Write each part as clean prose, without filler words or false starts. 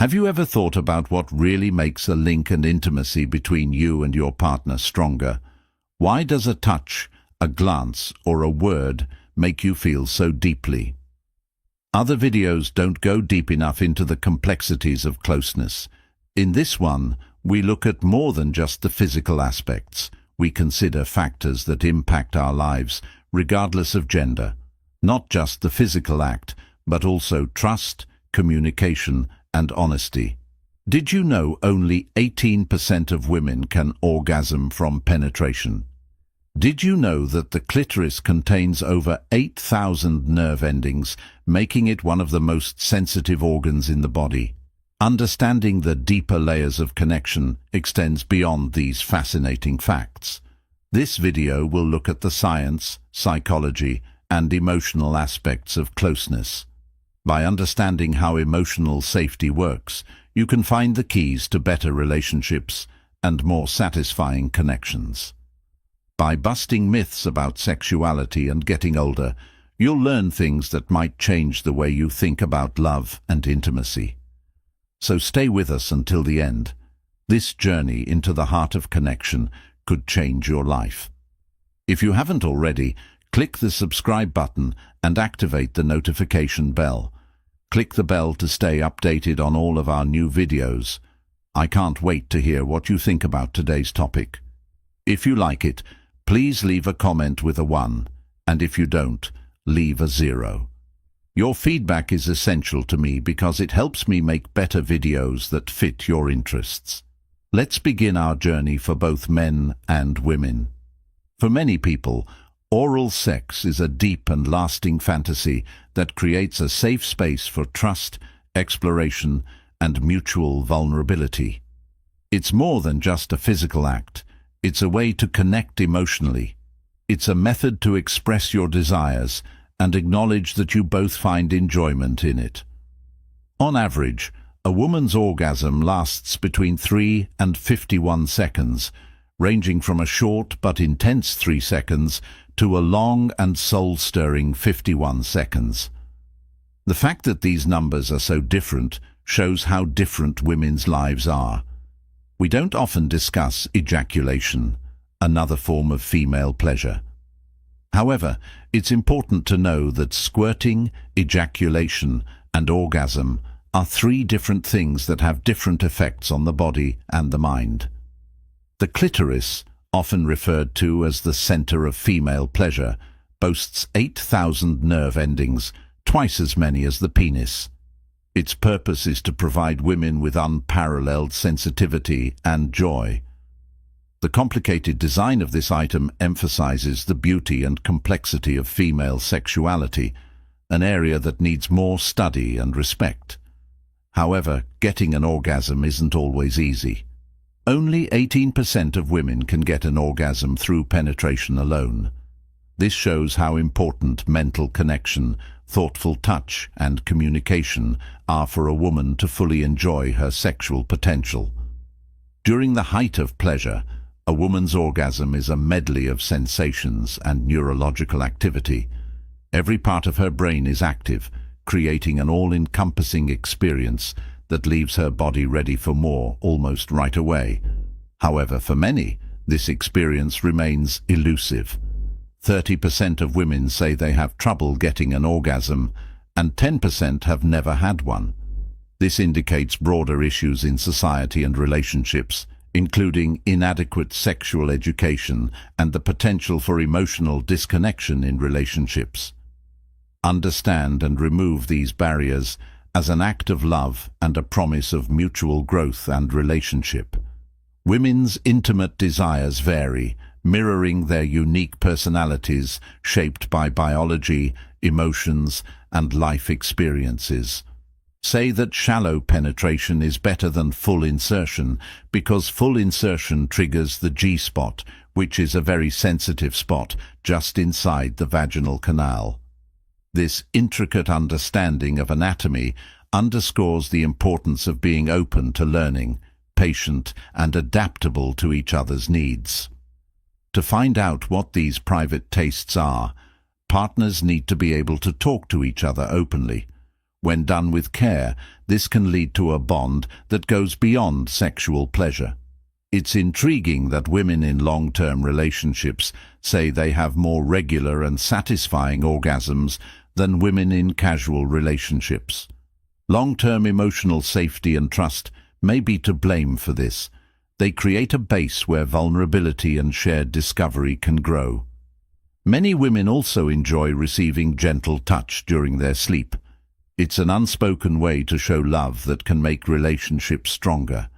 Have you ever thought about what really makes a link and intimacy between you and your partner stronger? Why does a touch, a glance, or a word make you feel so deeply? Other videos don't go deep enough into the complexities of closeness. In this one, we look at more than just the physical aspects. We consider factors that impact our lives, regardless of gender. Not just the physical act, but also trust, communication, and honesty. Did you know only 18% of women can orgasm from penetration? Did you know that the clitoris contains over 8,000 nerve endings, making it one of the most sensitive organs in the body? Understanding the deeper layers of connection extends beyond these fascinating facts. This video will look at the science, psychology, and emotional aspects of closeness. By understanding how emotional safety works, you can find the keys to better relationships and more satisfying connections. By busting myths about sexuality and getting older, you'll learn things that might change the way you think about love and intimacy. So stay with us until the end. This journey into the heart of connection could change your life. If you haven't already, click the subscribe button and activate the notification bell. Click the bell to stay updated on all of our new videos. I can't wait to hear what you think about today's topic. If you like it, please leave a comment with a 1, and if you don't, leave a 0. Your feedback is essential to me because it helps me make better videos that fit your interests. Let's begin our journey for both men and women. For many people, oral sex is a deep and lasting fantasy that creates a safe space for trust, exploration, and mutual vulnerability. It's more than just a physical act. It's a way to connect emotionally. It's a method to express your desires and acknowledge that you both find enjoyment in it. On average, a woman's orgasm lasts between 3 and 51 seconds, ranging from a short but intense 3 seconds to a long and soul-stirring 51 seconds. The fact that these numbers are so different shows how different women's lives are. We don't often discuss ejaculation, another form of female pleasure. However, it's important to know that squirting, ejaculation, and orgasm are 3 different things that have different effects on the body and the mind. The clitoris, often referred to as the center of female pleasure, boasts 8,000 nerve endings, twice as many as the penis. Its purpose is to provide women with unparalleled sensitivity and joy. The complicated design of this item emphasizes the beauty and complexity of female sexuality, an area that needs more study and respect. However, getting an orgasm isn't always easy. Only 18% of women can get an orgasm through penetration alone. This shows how important mental connection, thoughtful touch, and communication are for a woman to fully enjoy her sexual potential. During the height of pleasure, a woman's orgasm is a medley of sensations and neurological activity. Every part of her brain is active, creating an all-encompassing experience that leaves her body ready for more almost right away. However, for many, this experience remains elusive. 30% of women say they have trouble getting an orgasm, and 10% have never had one. This indicates broader issues in society and relationships, including inadequate sexual education and the potential for emotional disconnection in relationships. Understand and remove these barriers as an act of love and a promise of mutual growth and relationship. Women's intimate desires vary, mirroring their unique personalities shaped by biology, emotions, and life experiences. Say that shallow penetration is better than full insertion because full insertion triggers the G-spot, which is a very sensitive spot just inside the vaginal canal. This intricate understanding of anatomy underscores the importance of being open to learning, patient, and adaptable to each other's needs. To find out what these private tastes are, partners need to be able to talk to each other openly. When done with care, this can lead to a bond that goes beyond sexual pleasure. It's intriguing that women in long-term relationships say they have more regular and satisfying orgasms than women in casual relationships. Long-term emotional safety and trust may be to blame for this. They create a base where vulnerability and shared discovery can grow. Many women also enjoy receiving gentle touch during their sleep. It's an unspoken way to show love that can make relationships stronger.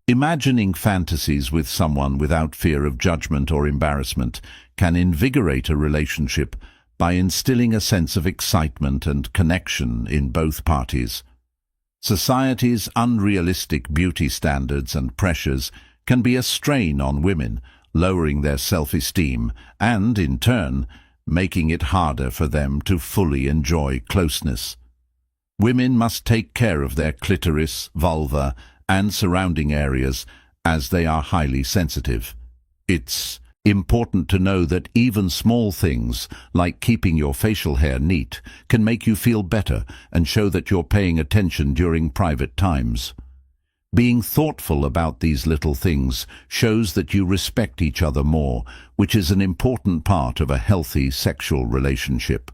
Imagining fantasies with someone without fear of judgment or embarrassment can invigorate a relationship by instilling a sense of excitement and connection in both parties. Society's unrealistic beauty standards and pressures can be a strain on women, lowering their self-esteem and, in turn, making it harder for them to fully enjoy closeness. Women must take care of their clitoris, vulva, and surrounding areas as they are highly sensitive. It's important to know that even small things, like keeping your facial hair neat, can make you feel better and show that you're paying attention during private times. Being thoughtful about these little things shows that you respect each other more, which is an important part of a healthy sexual relationship.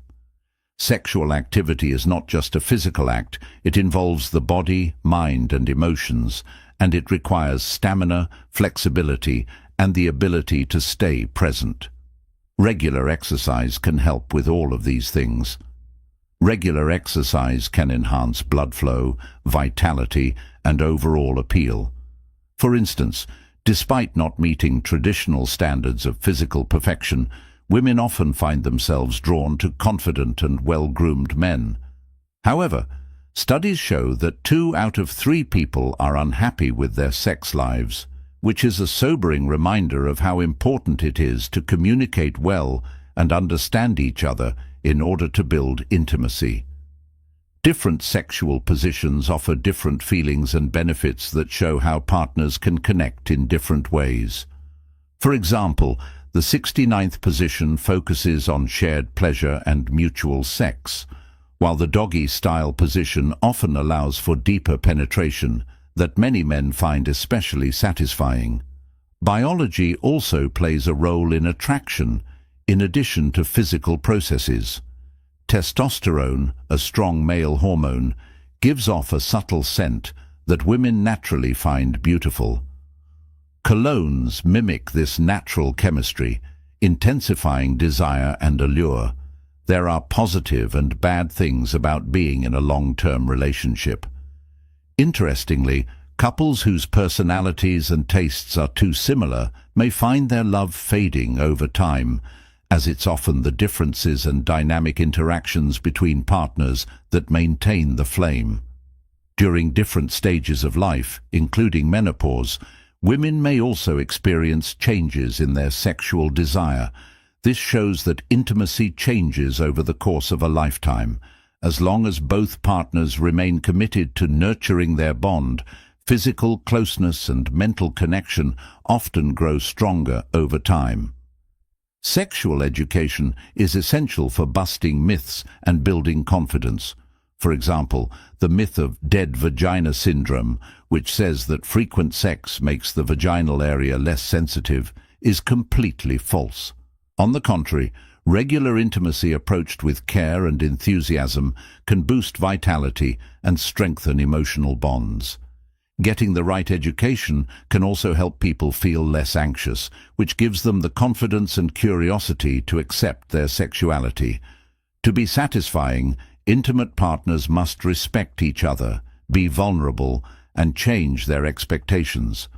Sexual activity is not just a physical act, it involves the body, mind, and emotions, and it requires stamina, flexibility, and the ability to stay present. Regular exercise can help with all of these things. Regular exercise can enhance blood flow, vitality, and overall appeal. For instance, despite not meeting traditional standards of physical perfection, women often find themselves drawn to confident and well-groomed men. However, studies show that 2 out of 3 people are unhappy with their sex lives, which is a sobering reminder of how important it is to communicate well and understand each other in order to build intimacy. Different sexual positions offer different feelings and benefits that show how partners can connect in different ways. For example, the 69th position focuses on shared pleasure and mutual sex, while the doggy-style position often allows for deeper penetration that many men find especially satisfying. Biology also plays a role in attraction, in addition to physical processes. Testosterone, a strong male hormone, gives off a subtle scent that women naturally find beautiful. Colognes mimic this natural chemistry, intensifying desire and allure. There are positive and bad things about being in a long-term relationship. Interestingly, couples whose personalities and tastes are too similar may find their love fading over time, as it's often the differences and dynamic interactions between partners that maintain the flame. During different stages of life, including menopause, women may also experience changes in their sexual desire. This shows that intimacy changes over the course of a lifetime. As long as both partners remain committed to nurturing their bond, physical closeness and mental connection often grow stronger over time. Sexual education is essential for busting myths and building confidence. For example, the myth of dead vagina syndrome, which says that frequent sex makes the vaginal area less sensitive, is completely false. On the contrary, regular intimacy approached with care and enthusiasm can boost vitality and strengthen emotional bonds. Getting the right education can also help people feel less anxious, which gives them the confidence and curiosity to accept their sexuality. To be satisfying, intimate partners must respect each other, be vulnerable, and change their expectations.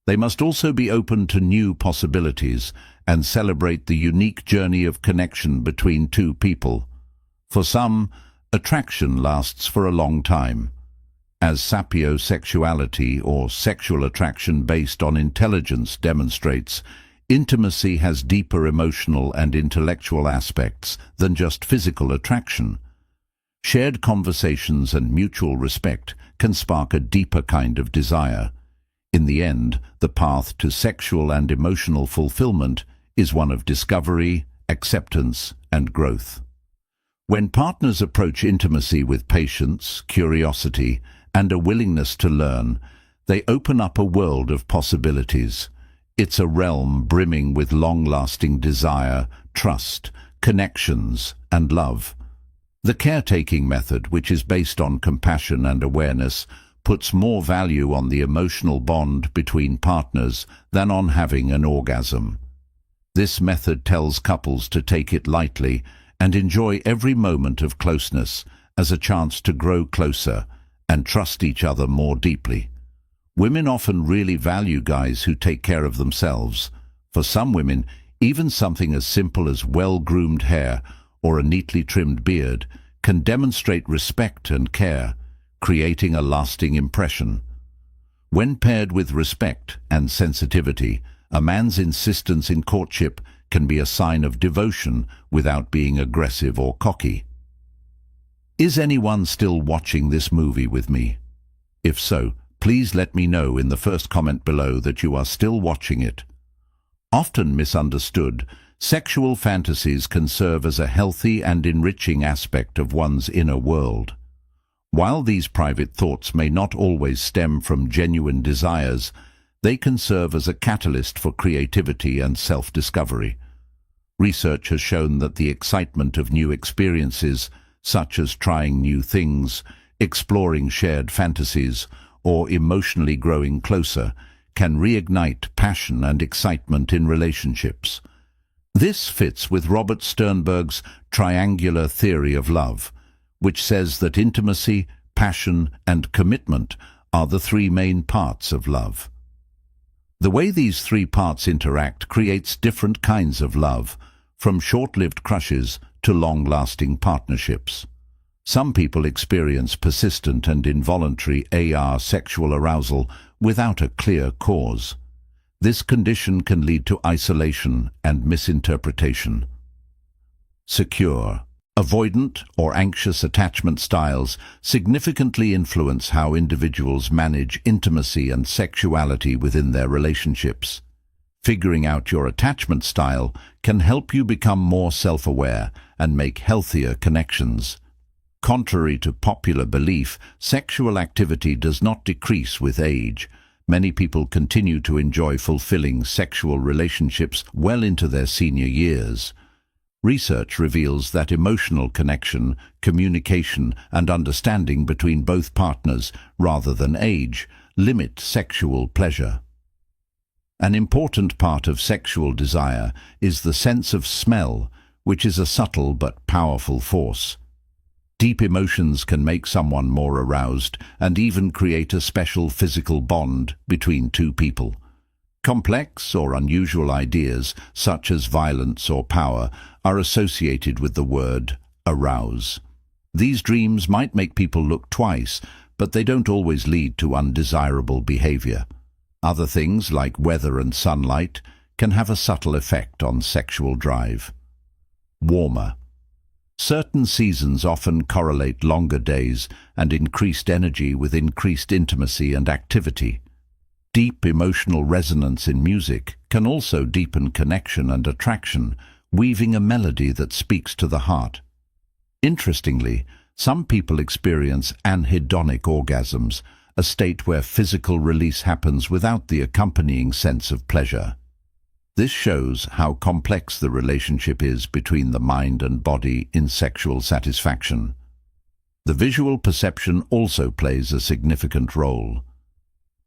They must also be open to new possibilities and celebrate the unique journey of connection between 2 people. For some, attraction lasts for a long time. As sapiosexuality, or sexual attraction based on intelligence, demonstrates, intimacy has deeper emotional and intellectual aspects than just physical attraction. Shared conversations and mutual respect can spark a deeper kind of desire. In the end, the path to sexual and emotional fulfillment is one of discovery, acceptance, and growth. When partners approach intimacy with patience, curiosity, and a willingness to learn, they open up a world of possibilities. It's a realm brimming with long-lasting desire, trust, connections, and love. The caretaking method, which is based on compassion and awareness, puts more value on the emotional bond between partners than on having an orgasm. This method tells couples to take it lightly and enjoy every moment of closeness as a chance to grow closer and trust each other more deeply. Women often really value guys who take care of themselves. For some women, even something as simple as well-groomed hair or a neatly trimmed beard can demonstrate respect and care, creating a lasting impression. When paired with respect and sensitivity, a man's insistence in courtship can be a sign of devotion without being aggressive or cocky. Is anyone still watching this movie with me? If so, please let me know in the first comment below that you are still watching it. Often misunderstood, sexual fantasies can serve as a healthy and enriching aspect of one's inner world. While these private thoughts may not always stem from genuine desires, they can serve as a catalyst for creativity and self-discovery. Research has shown that the excitement of new experiences, such as trying new things, exploring shared fantasies, or emotionally growing closer, can reignite passion and excitement in relationships. This fits with Robert Sternberg's triangular theory of love, which says that intimacy, passion, and commitment are the three main parts of love. The way these three parts interact creates different kinds of love, from short-lived crushes to long-lasting partnerships. Some people experience persistent and involuntary sexual arousal without a clear cause. This condition can lead to isolation and misinterpretation. Secure, avoidant, or anxious attachment styles significantly influence how individuals manage intimacy and sexuality within their relationships. Figuring out your attachment style can help you become more self-aware and make healthier connections. Contrary to popular belief, sexual activity does not decrease with age. Many people continue to enjoy fulfilling sexual relationships well into their senior years. Research reveals that emotional connection, communication, and understanding between both partners, rather than age, limit sexual pleasure. An important part of sexual desire is the sense of smell, which is a subtle but powerful force. Deep emotions can make someone more aroused and even create a special physical bond between two people. Complex or unusual ideas, such as violence or power, are associated with the word arouse. These dreams might make people look twice, but they don't always lead to undesirable behavior. Other things, like weather and sunlight, can have a subtle effect on sexual drive. Warmer. Certain seasons often correlate longer days and increased energy with increased intimacy and activity. Deep emotional resonance in music can also deepen connection and attraction, weaving a melody that speaks to the heart. Interestingly, some people experience anhedonic orgasms, a state where physical release happens without the accompanying sense of pleasure. This shows how complex the relationship is between the mind and body in sexual satisfaction. The visual perception also plays a significant role.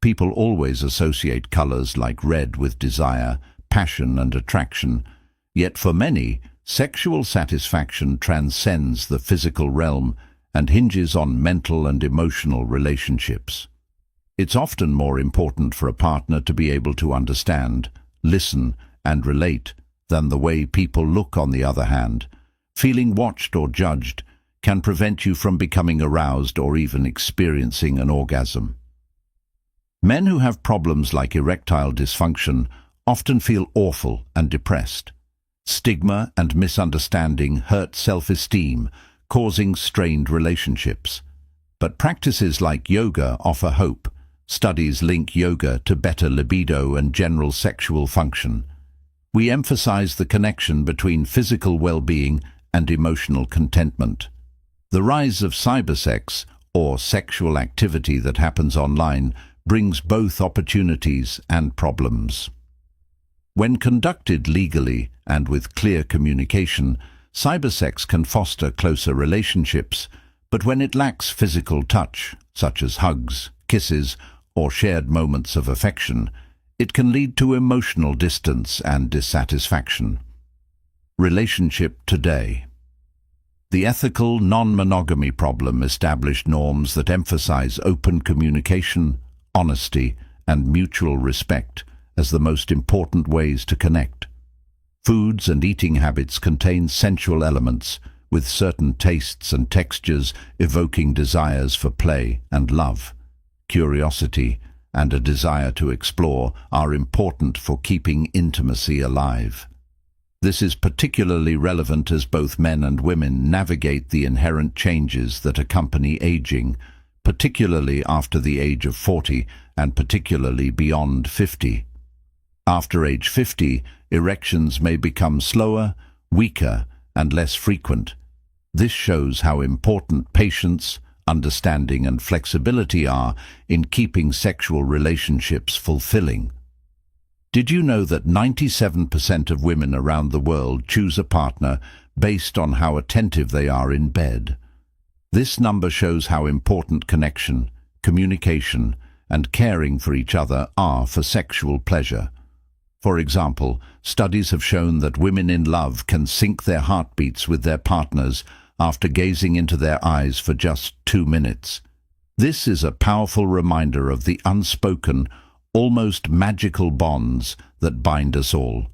People always associate colors like red with desire, passion, and attraction, yet for many, sexual satisfaction transcends the physical realm and hinges on mental and emotional relationships. It's often more important for a partner to be able to understand, listen, and relate than the way people look. On the other hand, feeling watched or judged can prevent you from becoming aroused or even experiencing an orgasm. Men who have problems like erectile dysfunction often feel awful and depressed. Stigma and misunderstanding hurt self-esteem, causing strained relationships. But practices like yoga offer hope. Studies link yoga to better libido and general sexual function. We emphasize the connection between physical well-being and emotional contentment. The rise of cybersex, or sexual activity that happens online, brings both opportunities and problems. When conducted legally and with clear communication, cybersex can foster closer relationships, but when it lacks physical touch, such as hugs, kisses, or shared moments of affection, it can lead to emotional distance and dissatisfaction. Relationship today. The ethical non-monogamy problem established norms that emphasize open communication, honesty, and mutual respect as the most important ways to connect. Foods and eating habits contain sensual elements, with certain tastes and textures evoking desires for play and love. Curiosity and a desire to explore are important for keeping intimacy alive. This is particularly relevant as both men and women navigate the inherent changes that accompany aging, particularly after the age of 40 and particularly beyond 50. After age 50, erections may become slower, weaker, and less frequent. This shows how important patience, understanding, and flexibility are in keeping sexual relationships fulfilling. Did you know that 97% of women around the world choose a partner based on how attentive they are in bed? This number shows how important connection, communication, and caring for each other are for sexual pleasure. For example, studies have shown that women in love can sync their heartbeats with their partners after gazing into their eyes for just 2 minutes. This is a powerful reminder of the unspoken, almost magical bonds that bind us all.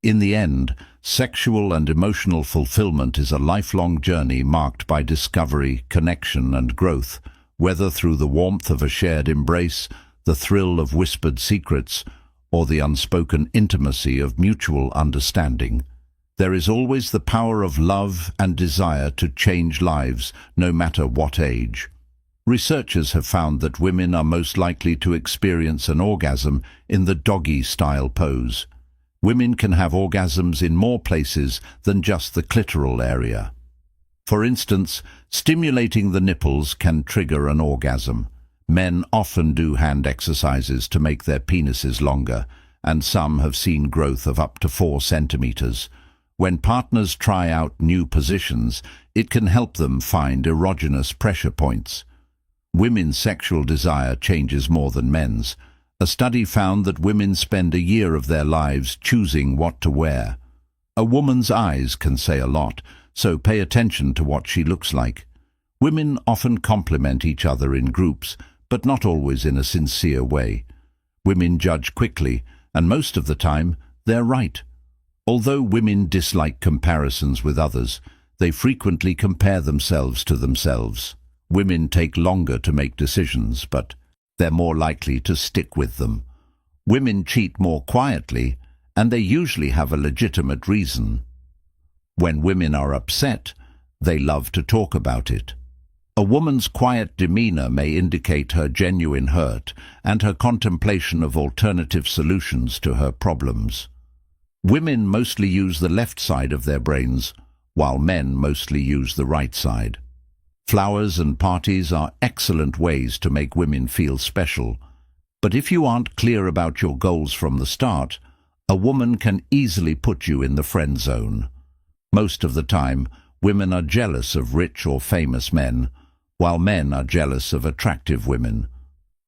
In the end, sexual and emotional fulfillment is a lifelong journey marked by discovery, connection, and growth, whether through the warmth of a shared embrace, the thrill of whispered secrets, or the unspoken intimacy of mutual understanding. There is always the power of love and desire to change lives, no matter what age. Researchers have found that women are most likely to experience an orgasm in the doggy-style pose. Women can have orgasms in more places than just the clitoral area. For instance, stimulating the nipples can trigger an orgasm. Men often do hand exercises to make their penises longer, and some have seen growth of up to 4 centimeters. When partners try out new positions, it can help them find erogenous pressure points. Women's sexual desire changes more than men's. A study found that women spend a year of their lives choosing what to wear. A woman's eyes can say a lot, so pay attention to what she looks like. Women often compliment each other in groups, but not always in a sincere way. Women judge quickly, and most of the time, they're right. Although women dislike comparisons with others, they frequently compare themselves to themselves. Women take longer to make decisions, but they're more likely to stick with them. Women cheat more quietly, and they usually have a legitimate reason. When women are upset, they love to talk about it. A woman's quiet demeanor may indicate her genuine hurt and her contemplation of alternative solutions to her problems. Women mostly use the left side of their brains, while men mostly use the right side. Flowers and parties are excellent ways to make women feel special, but if you aren't clear about your goals from the start, a woman can easily put you in the friend zone. Most of the time, women are jealous of rich or famous men, while men are jealous of attractive women.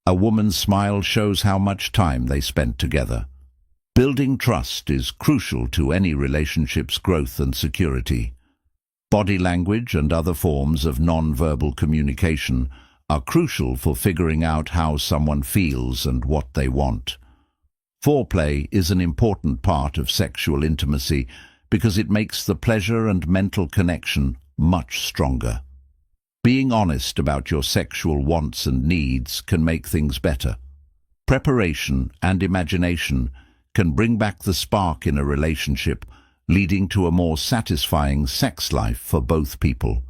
A woman's smile shows how much time they spent together. Building trust is crucial to any relationship's growth and security. Body language and other forms of non-verbal communication are crucial for figuring out how someone feels and what they want. Foreplay is an important part of sexual intimacy because it makes the pleasure and mental connection much stronger. Being honest about your sexual wants and needs can make things better. Preparation and imagination can bring back the spark in a relationship, leading to a more satisfying sex life for both people.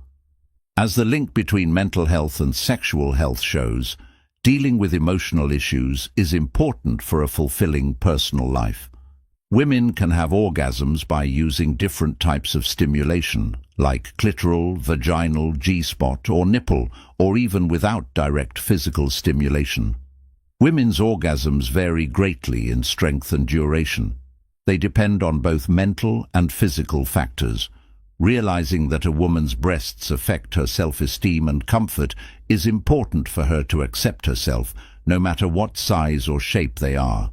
As the link between mental health and sexual health shows, dealing with emotional issues is important for a fulfilling personal life. Women can have orgasms by using different types of stimulation, like clitoral, vaginal, G-spot or nipple, or even without direct physical stimulation. Women's orgasms vary greatly in strength and duration. They depend on both mental and physical factors. Realizing that a woman's breasts affect her self-esteem and comfort is important for her to accept herself, no matter what size or shape they are.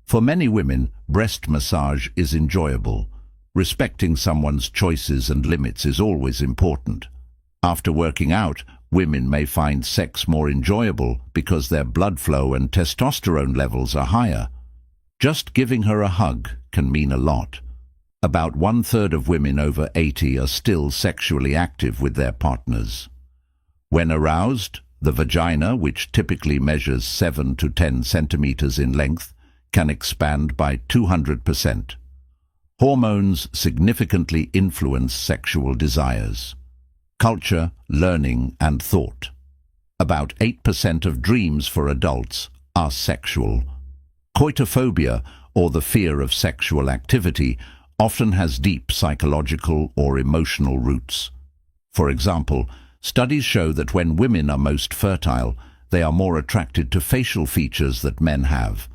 For many women, breast massage is enjoyable. Respecting someone's choices and limits is always important. After working out, women may find sex more enjoyable because their blood flow and testosterone levels are higher. Just giving her a hug can mean a lot. About 1/3 of women over 80 are still sexually active with their partners. When aroused, the vagina, which typically measures 7 to 10 centimeters in length, can expand by 200%. Hormones significantly influence sexual desires. Culture, learning, and thought. About 8% of dreams for adults are sexual. Coitophobia, or the fear of sexual activity, often has deep psychological or emotional roots. For example, studies show that when women are most fertile, they are more attracted to facial features that men have.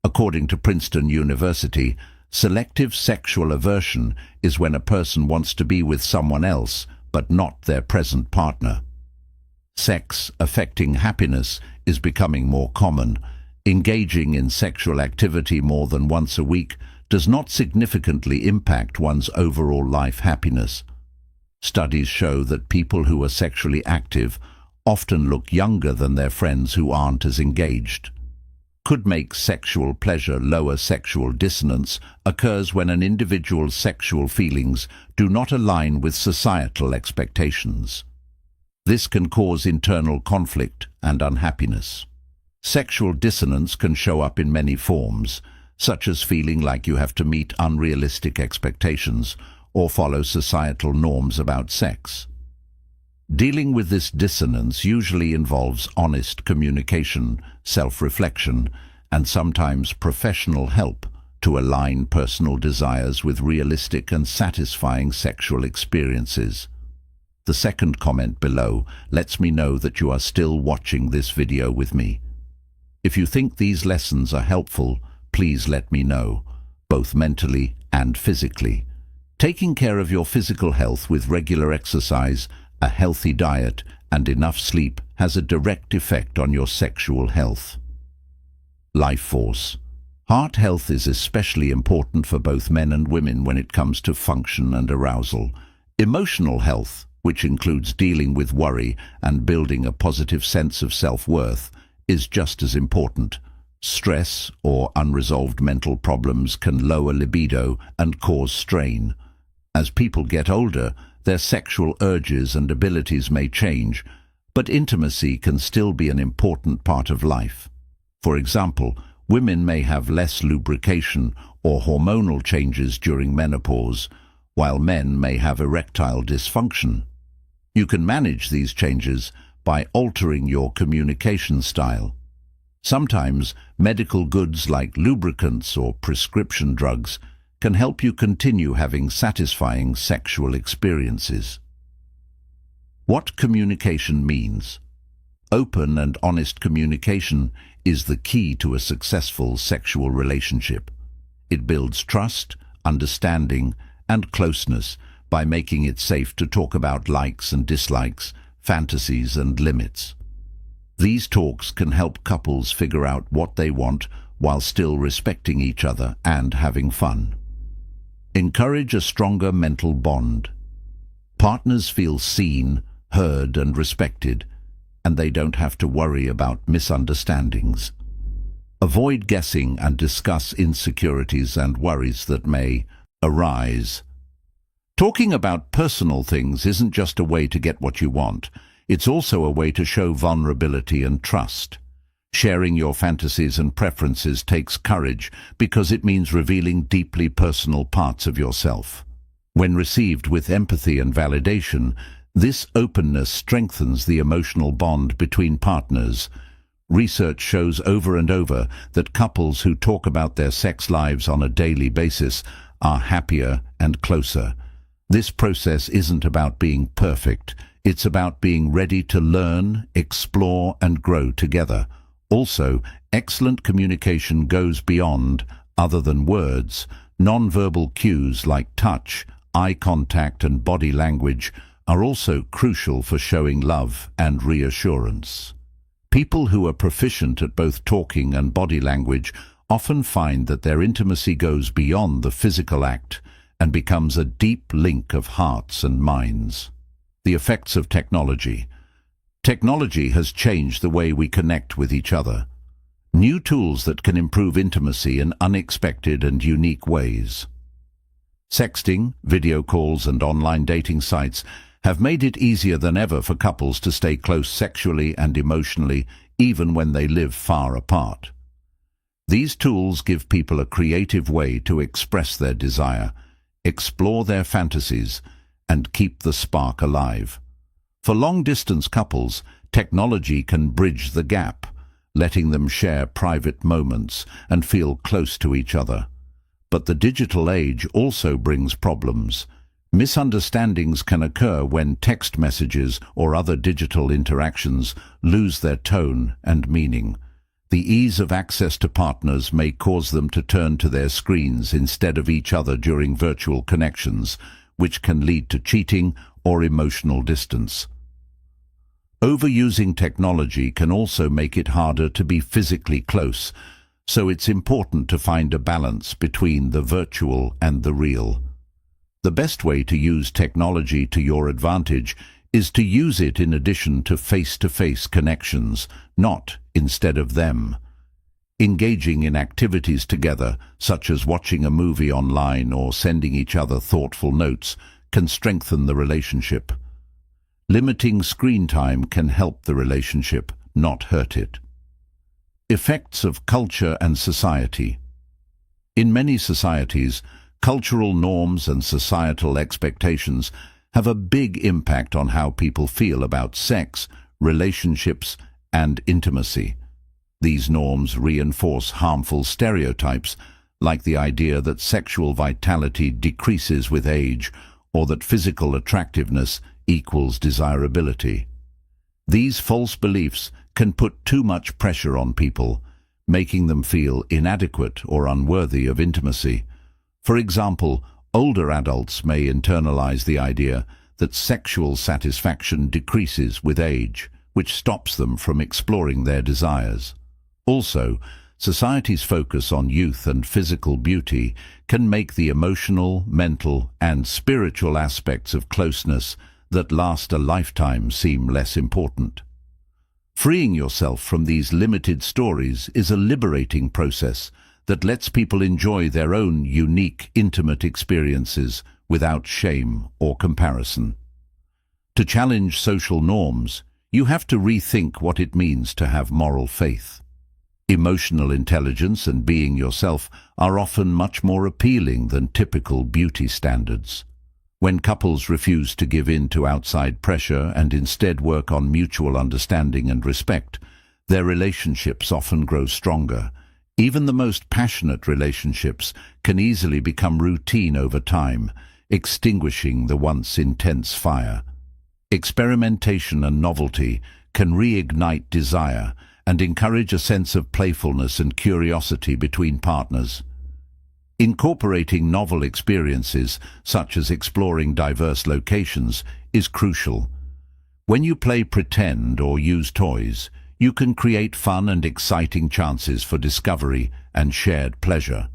According to Princeton University, selective sexual aversion is when a person wants to be with someone else, but not their present partner. Sex affecting happiness is becoming more common. Engaging in sexual activity more than once a week does not significantly impact one's overall life happiness. Studies show that people who are sexually active often look younger than their friends who aren't as engaged. Could make sexual pleasure lower. Sexual dissonance occurs when an individual's sexual feelings do not align with societal expectations. This can cause internal conflict and unhappiness. Sexual dissonance can show up in many forms, such as feeling like you have to meet unrealistic expectations or follow societal norms about sex. Dealing with this dissonance usually involves honest communication, self-reflection, and sometimes professional help to align personal desires with realistic and satisfying sexual experiences. The second comment below lets me know that you are still watching this video with me. If you think these lessons are helpful, please let me know, both mentally and physically. Taking care of your physical health with regular exercise, a healthy diet, and enough sleep has a direct effect on your sexual health. Life force. Heart health is especially important for both men and women when it comes to function and arousal. Emotional health, which includes dealing with worry and building a positive sense of self-worth, is just as important. Stress or unresolved mental problems can lower libido and cause strain. As people get older, their sexual urges and abilities may change, but intimacy can still be an important part of life. For example, women may have less lubrication or hormonal changes during menopause, while men may have erectile dysfunction. You can manage these changes by altering your communication style. Sometimes medical goods like lubricants or prescription drugs can help you continue having satisfying sexual experiences. What communication means? Open and honest communication is the key to a successful sexual relationship. It builds trust, understanding, and closeness by making it safe to talk about likes and dislikes, fantasies and limits. These talks can help couples figure out what they want while still respecting each other and having fun. Encourage a stronger mental bond. Partners feel seen, heard, and respected, and they don't have to worry about misunderstandings. Avoid guessing and discuss insecurities and worries that may arise. Talking about personal things isn't just a way to get what you want. It's also a way to show vulnerability and trust. Sharing your fantasies and preferences takes courage because it means revealing deeply personal parts of yourself. When received with empathy and validation, this openness strengthens the emotional bond between partners. Research shows over and over that couples who talk about their sex lives on a daily basis are happier and closer. This process isn't about being perfect. It's about being ready to learn, explore, and grow together. Also, excellent communication goes beyond, other than words. Non-verbal cues like touch, eye contact, and body language are also crucial for showing love and reassurance. People who are proficient at both talking and body language often find that their intimacy goes beyond the physical act and becomes a deep link of hearts and minds. The effects of technology. Technology has changed the way we connect with each other. New tools that can improve intimacy in unexpected and unique ways. Sexting, video calls, and online dating sites have made it easier than ever for couples to stay close sexually and emotionally, even when they live far apart. These tools give people a creative way to express their desire, explore their fantasies, and keep the spark alive. For long-distance couples, technology can bridge the gap, letting them share private moments and feel close to each other. But the digital age also brings problems. Misunderstandings can occur when text messages or other digital interactions lose their tone and meaning. The ease of access to partners may cause them to turn to their screens instead of each other during virtual connections, which can lead to cheating or emotional distance. Overusing technology can also make it harder to be physically close, so it's important to find a balance between the virtual and the real. The best way to use technology to your advantage is to use it in addition to face-to-face connections, not instead of them. Engaging in activities together, such as watching a movie online or sending each other thoughtful notes, can strengthen the relationship. Limiting screen time can help the relationship, not hurt it. Effects of culture and society. In many societies, cultural norms and societal expectations have a big impact on how people feel about sex, relationships, and intimacy. These norms reinforce harmful stereotypes, like the idea that sexual vitality decreases with age or that physical attractiveness equals desirability. These false beliefs can put too much pressure on people, making them feel inadequate or unworthy of intimacy. For example, older adults may internalize the idea that sexual satisfaction decreases with age, which stops them from exploring their desires. Also, society's focus on youth and physical beauty can make the emotional, mental, and spiritual aspects of closeness that last a lifetime seem less important. Freeing yourself from these limited stories is a liberating process that lets people enjoy their own unique, intimate experiences without shame or comparison. To challenge social norms, you have to rethink what it means to have moral faith. Emotional intelligence and being yourself are often much more appealing than typical beauty standards. When couples refuse to give in to outside pressure and instead work on mutual understanding and respect, their relationships often grow stronger. Even the most passionate relationships can easily become routine over time, extinguishing the once intense fire. Experimentation and novelty can reignite desire and encourage a sense of playfulness and curiosity between partners. Incorporating novel experiences, such as exploring diverse locations, is crucial. When you play pretend or use toys, you can create fun and exciting chances for discovery and shared pleasure.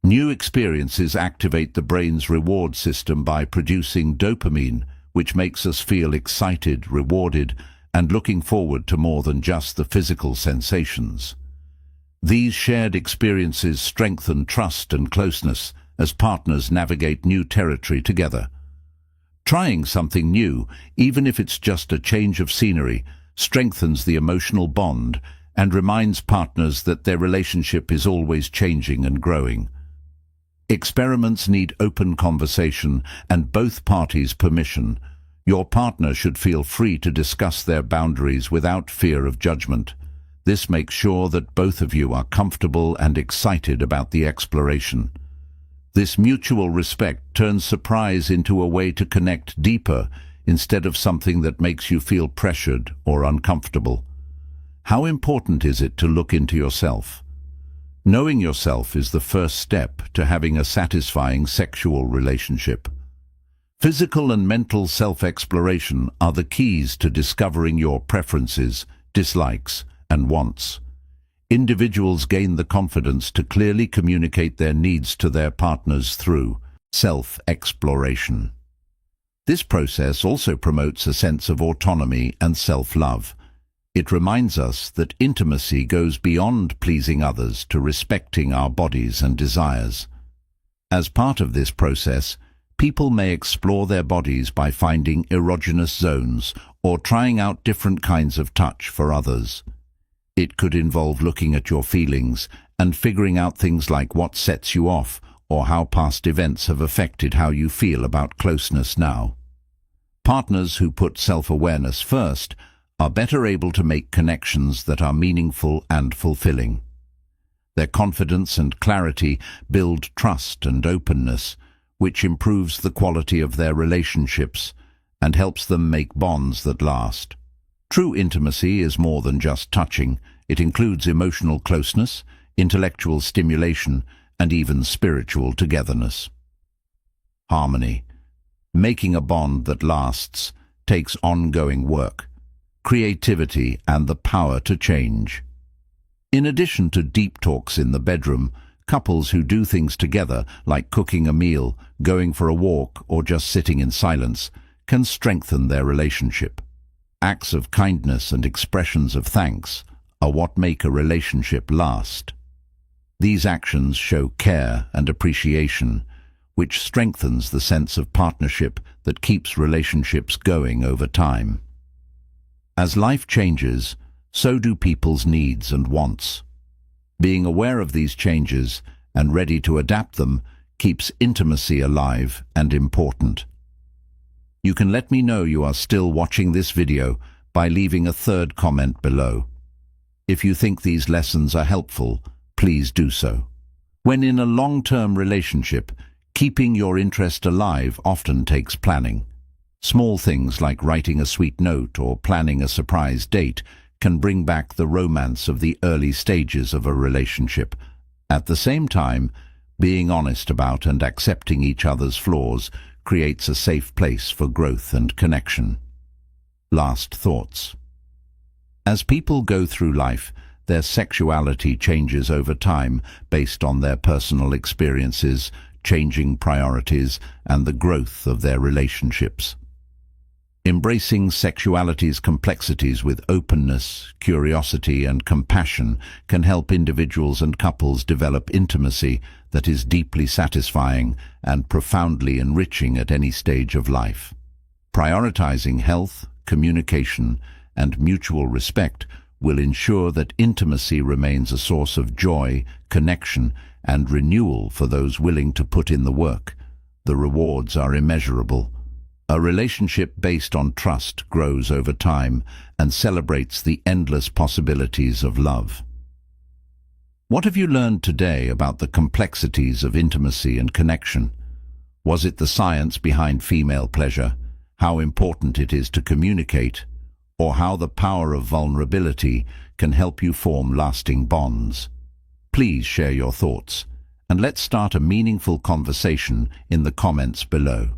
New experiences activate the brain's reward system by producing dopamine, which makes us feel excited, rewarded, and looking forward to more than just the physical sensations. These shared experiences strengthen trust and closeness as partners navigate new territory together. Trying something new, even if it's just a change of scenery, strengthens the emotional bond and reminds partners that their relationship is always changing and growing. Experiments need open conversation and both parties' permission. Your partner should feel free to discuss their boundaries without fear of judgment. This makes sure that both of you are comfortable and excited about the exploration. This mutual respect turns surprise into a way to connect deeper instead of something that makes you feel pressured or uncomfortable. How important is it to look into yourself? Knowing yourself is the first step to having a satisfying sexual relationship. Physical and mental self-exploration are the keys to discovering your preferences, dislikes, and wants. Individuals gain the confidence to clearly communicate their needs to their partners through self-exploration. This process also promotes a sense of autonomy and self-love. It reminds us that intimacy goes beyond pleasing others to respecting our bodies and desires. As part of this process, people may explore their bodies by finding erogenous zones or trying out different kinds of touch for others. It could involve looking at your feelings and figuring out things like what sets you off or how past events have affected how you feel about closeness now. Partners who put self-awareness first are better able to make connections that are meaningful and fulfilling. Their confidence and clarity build trust and openness, which improves the quality of their relationships and helps them make bonds that last. True intimacy is more than just touching. It includes emotional closeness, intellectual stimulation, and even spiritual togetherness. Harmony. Making a bond that lasts takes ongoing work, creativity, and the power to change. In addition to deep talks in the bedroom, couples who do things together, like cooking a meal, going for a walk, or just sitting in silence, can strengthen their relationship. Acts of kindness and expressions of thanks are what make a relationship last. These actions show care and appreciation, which strengthens the sense of partnership that keeps relationships going over time. As life changes, so do people's needs and wants. Being aware of these changes and ready to adapt them keeps intimacy alive and important. You can let me know you are still watching this video by leaving a third comment below. If you think these lessons are helpful, please do so. When in a long-term relationship, keeping your interest alive often takes planning. Small things like writing a sweet note or planning a surprise date can bring back the romance of the early stages of a relationship. At the same time, being honest about and accepting each other's flaws creates a safe place for growth and connection. Last thoughts. As people go through life, their sexuality changes over time based on their personal experiences, changing priorities, and the growth of their relationships. Embracing sexuality's complexities with openness, curiosity, and compassion can help individuals and couples develop intimacy that is deeply satisfying and profoundly enriching at any stage of life. Prioritizing health, communication, and mutual respect will ensure that intimacy remains a source of joy, connection, and renewal for those willing to put in the work. The rewards are immeasurable. A relationship based on trust grows over time and celebrates the endless possibilities of love. What have you learned today about the complexities of intimacy and connection? Was it the science behind female pleasure, how important it is to communicate, or how the power of vulnerability can help you form lasting bonds? Please share your thoughts, and let's start a meaningful conversation in the comments below.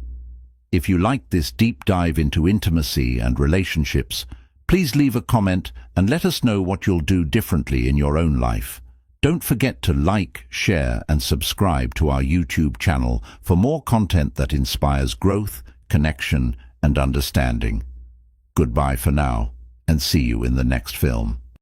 If you liked this deep dive into intimacy and relationships, please leave a comment and let us know what you'll do differently in your own life. Don't forget to like, share, and subscribe to our YouTube channel for more content that inspires growth, connection, and understanding. Goodbye for now, and see you in the next film.